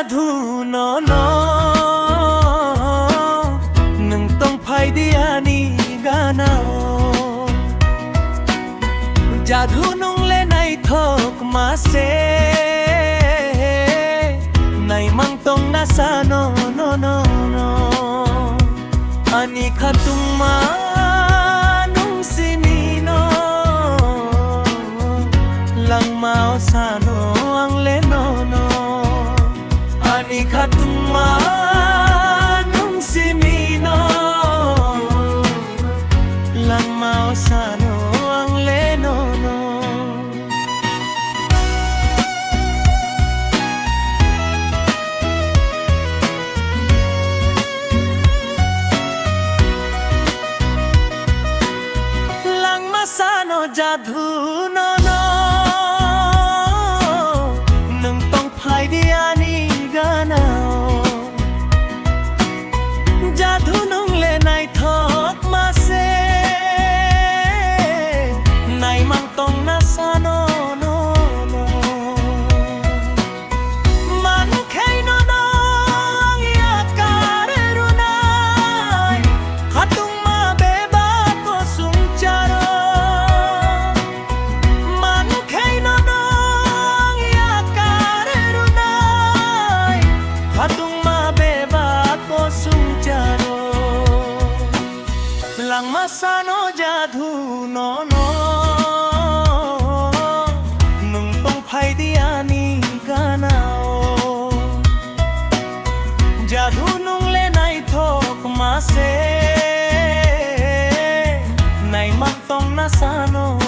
Jadhu no no Nung tong phai diani ganao Jadhu nung le nai thok ma se Nai mang tong nasa no no no no Ani khatung ma nung simino Lang mao sa no ang le no no Ani khatung ma nung simino Lang mao sa no ang le no no Lang masano jadhu no no Nung tong phai diani ganao Jadhu nung le nai thok ma se Nai mang tong nasa no no no Man khay no no ang yakare runay Khatung ma beba ko sung charo Man khay no no ang yakare runay Khatung ma beba ko sung charo Lang masano jadhu no no Nung tong phai diani ganao Jadhu nung le nai thok ma se Nai mang tong nasano